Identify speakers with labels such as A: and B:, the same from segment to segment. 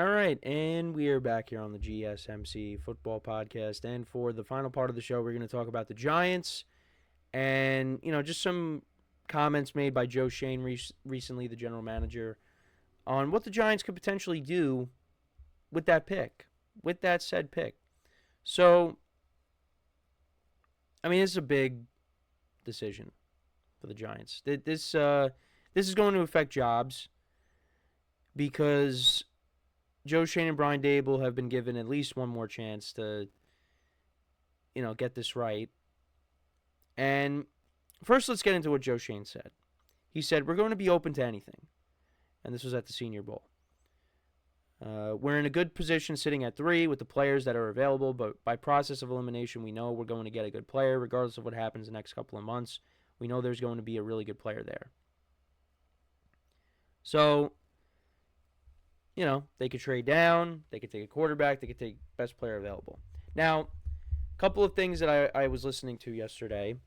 A: All right, and we are back here on the GSMC football podcast. And for the final part of the show, we're going to talk about the Giants and, just some comments made by Joe Shane recently, the general manager, on what the Giants could potentially do with that pick, with that said pick. So, this is a big decision for the Giants. This is going to affect jobs because Joe Shane and Brian Dable have been given at least one more chance to, get this right. And first, let's get into what Joe Shane said. He said, "We're going to be open to anything." And this was at the Senior Bowl. We're in a good position sitting at 3 with the players that are available, but by process of elimination, we know we're going to get a good player regardless of what happens the next couple of months. We know there's going to be a really good player there. So, they could trade down, they could take a quarterback, they could take best player available. Now, a couple of things that I was listening to yesterday.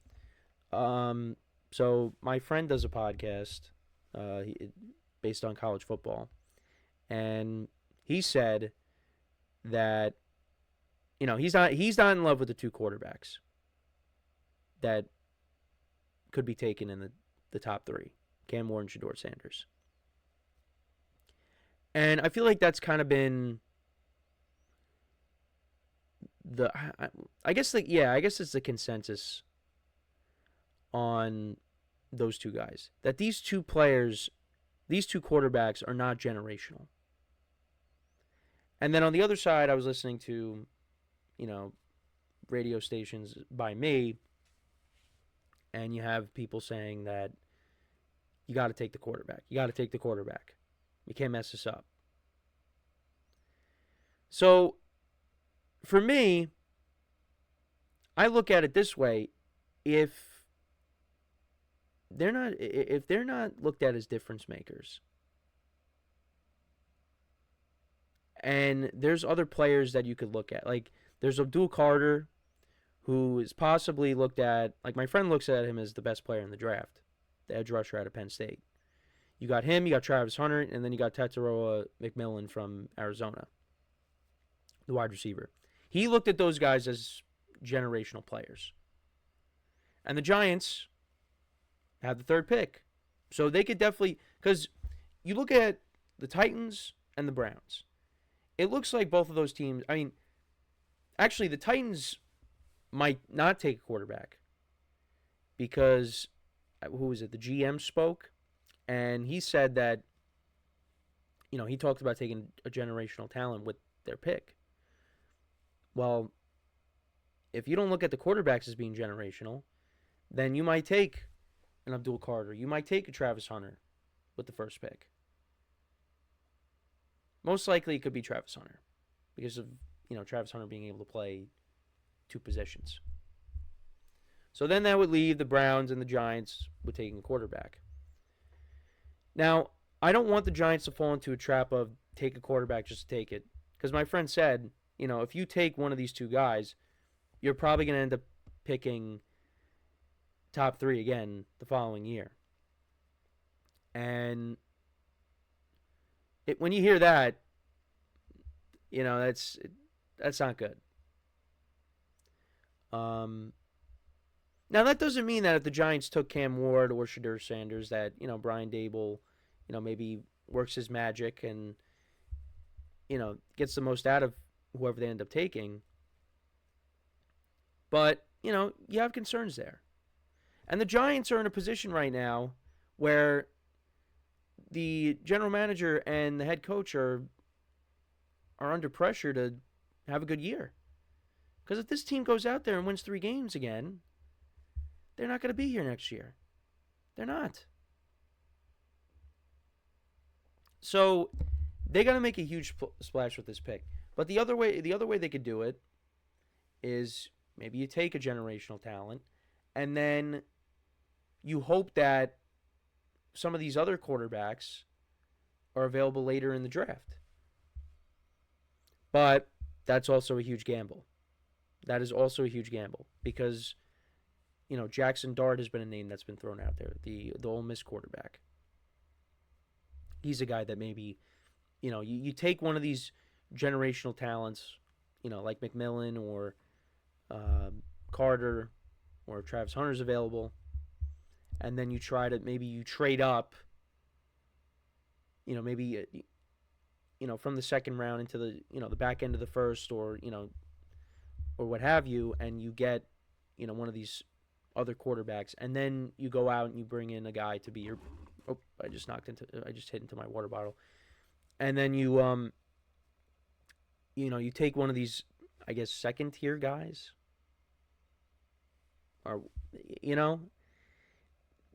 A: So my friend does a podcast based on college football, and he said that he's not in love with the two quarterbacks that could be taken in the top 3, Cam Ward and Shedeur Sanders. And I feel like that's kind of been I guess it's the consensus on those two guys, that these two quarterbacks are not generational. And then on the other side, I was listening to, radio stations by me, and you have people saying that you got to take the quarterback. You got to take the quarterback. You can't mess this up. So, for me, I look at it this way: if they're not looked at as difference makers, and there's other players that you could look at, like there's Abdul Carter, who is possibly looked at, like my friend looks at him as the best player in the draft, the edge rusher out of Penn State. You got him, you got Travis Hunter, and then you got Tetairoa McMillan from Arizona, the wide receiver. He looked at those guys as generational players. And the Giants have the 3rd pick. So they could definitely, because you look at the Titans and the Browns, it looks like both of those teams, actually the Titans might not take a quarterback because, who was it, the GM spoke, and he said that, he talked about taking a generational talent with their pick. Well, if you don't look at the quarterbacks as being generational, then you might take an Abdul Carter. You might take a Travis Hunter with the 1st pick. Most likely it could be Travis Hunter because of, Travis Hunter being able to play 2 positions. So then that would leave the Browns and the Giants with taking a quarterback. Now, I don't want the Giants to fall into a trap of take a quarterback just to take it, because my friend said, if you take one of these 2 guys, you're probably going to end up picking top 3 again the following year. And when you hear that, that's not good. Now, that doesn't mean that if the Giants took Cam Ward or Shedeur Sanders that, Brian Dable, maybe works his magic and, gets the most out of whoever they end up taking. But, you have concerns there. And the Giants are in a position right now where the general manager and the head coach are under pressure to have a good year. Because if this team goes out there and wins 3 games again, they're not going to be here next year. They're not. So they got to make a huge splash with this pick. But the other way they could do it is maybe you take a generational talent and then you hope that some of these other quarterbacks are available later in the draft. But that's also a huge gamble. That is also a huge gamble because, Jackson Dart has been a name that's been thrown out there, the Ole Miss quarterback. He's a guy that maybe, you take one of these generational talents, like McMillan or Carter or Travis Hunter's available, and then you try to maybe you trade up, maybe from the second round into the back end of the first, or what have you, and you get one of these other quarterbacks, and then you go out and you bring in a guy to be your. Oh, I just hit into my water bottle, and then you take one of these, I guess, second tier guys, or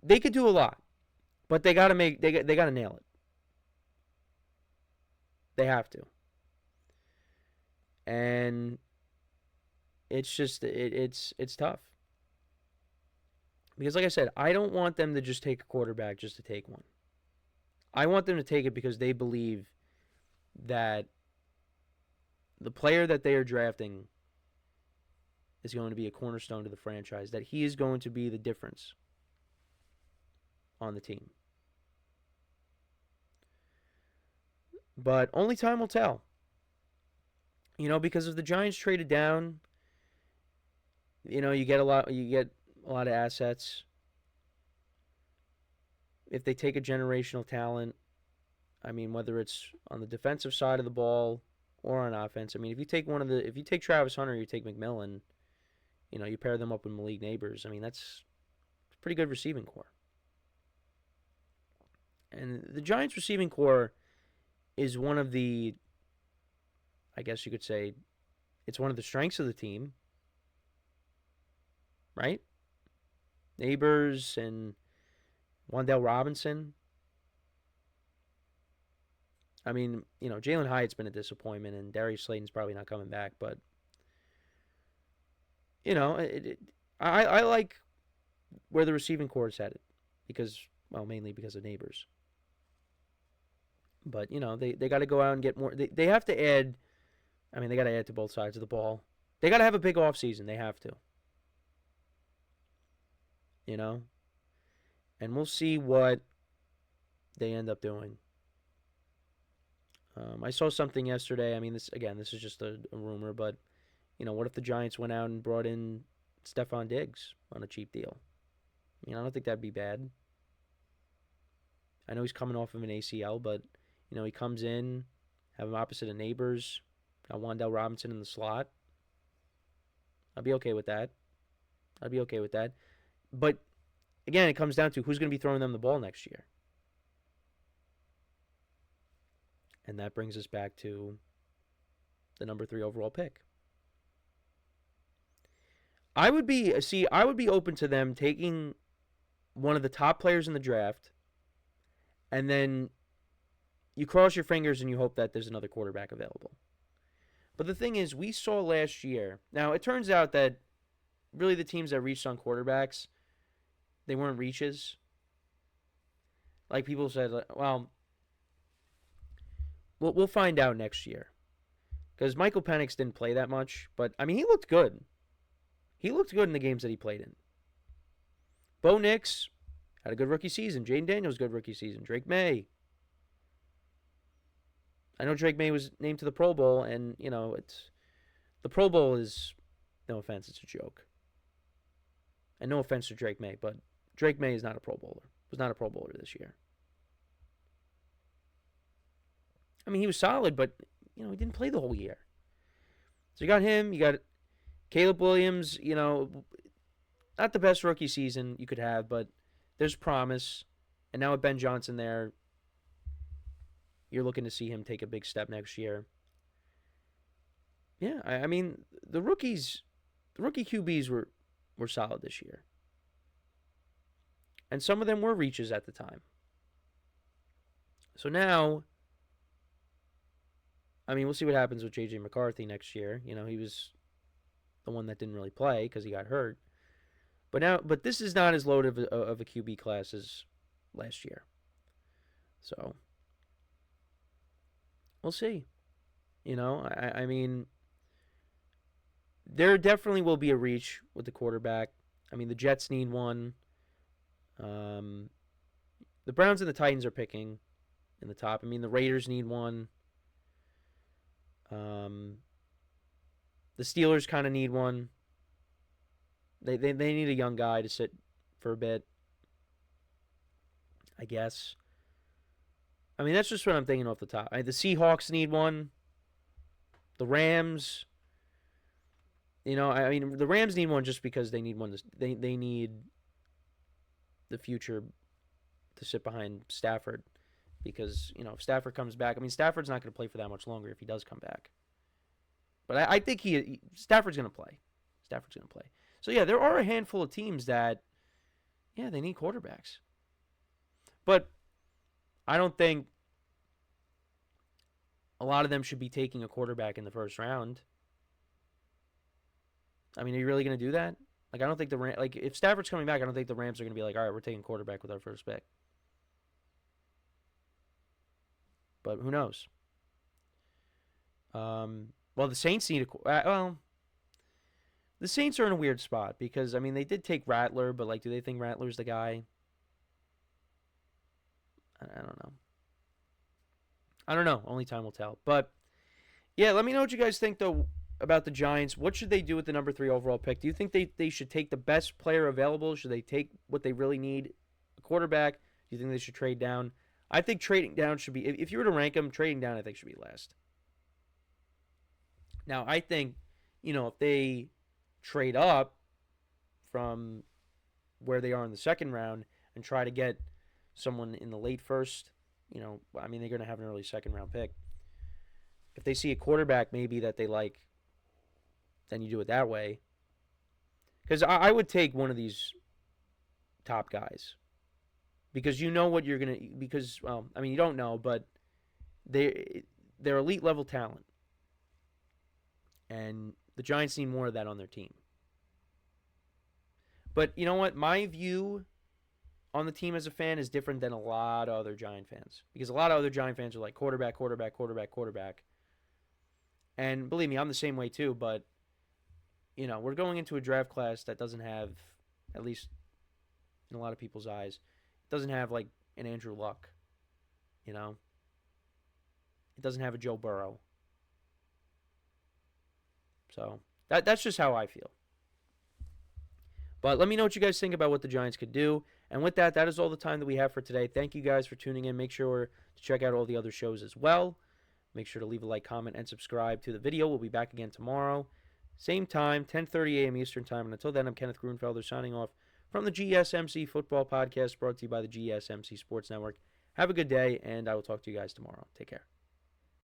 A: they could do a lot, but they gotta nail it. They have to, and it's just it's tough. Because, like I said, I don't want them to just take a quarterback just to take one. I want them to take it because they believe that the player that they are drafting is going to be a cornerstone to the franchise, that he is going to be the difference on the team. But only time will tell. Because if the Giants traded down, you get a lot of assets. If they take a generational talent, whether it's on the defensive side of the ball or on offense, if you take Travis Hunter, you take McMillan, you pair them up with Malik Neighbors, that's a pretty good receiving core. And the Giants receiving core is one of the, I guess you could say, it's one of the strengths of the team, right? Neighbors and Wan'Dale Robinson. Jalen Hyatt's been a disappointment, and Darius Slayton's probably not coming back. But I like where the receiving core is headed mainly because of Neighbors. But they got to go out and get more. They have to add. They got to add to both sides of the ball. They got to have a big offseason. They have to. And we'll see what they end up doing. I saw something yesterday. This is just a rumor, but what if the Giants went out and brought in Stephon Diggs on a cheap deal? I don't think that'd be bad. I know he's coming off of an ACL, but he comes in, have him opposite of Neighbors, got Wan'Dale Robinson in the slot. I'd be okay with that. But again, it comes down to who's going to be throwing them the ball next year. And that brings us back to the number 3 overall pick. I would be open to them taking one of the top players in the draft, and then you cross your fingers and you hope that there's another quarterback available. But the thing is, we saw last year. Now, it turns out that really the teams that reached on quarterbacks, they weren't reaches. Like people said, well, we'll find out next year. Because Michael Penix didn't play that much, but, he looked good. He looked good in the games that he played in. Bo Nix had a good rookie season. Jaden Daniels, good rookie season. Drake May. I know Drake May was named to the Pro Bowl, and, the Pro Bowl is, no offense, it's a joke. And no offense to Drake May, but Drake May is not a Pro Bowler. Was not a Pro Bowler this year. He was solid, but, he didn't play the whole year. So you got him, you got Caleb Williams, not the best rookie season you could have, but there's promise. And now with Ben Johnson there, you're looking to see him take a big step next year. Yeah, the rookie QBs were solid this year. And some of them were reaches at the time. So now, we'll see what happens with J.J. McCarthy next year. He was the one that didn't really play because he got hurt. But this is not as loaded of a QB class as last year. So, we'll see. There definitely will be a reach with the quarterback. The Jets need one. The Browns and the Titans are picking in the top. The Raiders need one. Um, the Steelers kind of need one. They need a young guy to sit for a bit, I guess. I mean, that's just what I'm thinking off the top. The Seahawks need one. The Rams, I mean, the Rams need one just because they need one. They need the future to sit behind Stafford because if Stafford comes back, I mean, Stafford's not going to play for that much longer if he does come back. But I think Stafford's going to play. Stafford's going to play. So yeah, there are a handful of teams that, yeah, they need quarterbacks. But I don't think a lot of them should be taking a quarterback in the first round. I mean, are you really going to do that? Like, I don't think if Stafford's coming back, I don't think the Rams are going to be like, all right, we're taking quarterback with our first pick. But who knows? Well, the Saints need the Saints are in a weird spot because, I mean, they did take Rattler, but, like, do they think Rattler's the guy? I don't know. I don't know. Only time will tell. But, yeah, let me know what you guys think, though, about the Giants. What should they do with the number 3 overall pick? Do you think they should take the best player available? Should they take what they really need, a quarterback? Do you think they should trade down? I think trading down should be, if you were to rank them, trading down I think should be last. Now, I think, if they trade up from where they are in the second round and try to get someone in the late first, I mean, they're going to have an early second round pick. If they see a quarterback maybe that they like, then you do it that way. Because I would take one of these top guys. Because you know what you're going to, because, well, I mean, you don't know, but they're elite level talent. And the Giants need more of that on their team. But you know what? My view on the team as a fan is different than a lot of other Giant fans. Because a lot of other Giant fans are like quarterback, quarterback, quarterback, quarterback. And believe me, I'm the same way too. But, we're going into a draft class that doesn't have, at least in a lot of people's eyes, doesn't have like an Andrew Luck. It doesn't have a Joe Burrow. So that's just how I feel. But let me know what you guys think about what the Giants could do. And with that, that is all the time that we have for today. Thank you guys for tuning in. Make sure to check out all the other shows as well. Make sure to leave a like, comment, and subscribe to the video. We'll be back again tomorrow. Same time, 10:30 a.m. Eastern Time. And until then, I'm Kenneth Grunfelder signing off from the GSMC Football Podcast brought to you by the GSMC Sports Network. Have a good day, and I will talk to you guys tomorrow. Take care.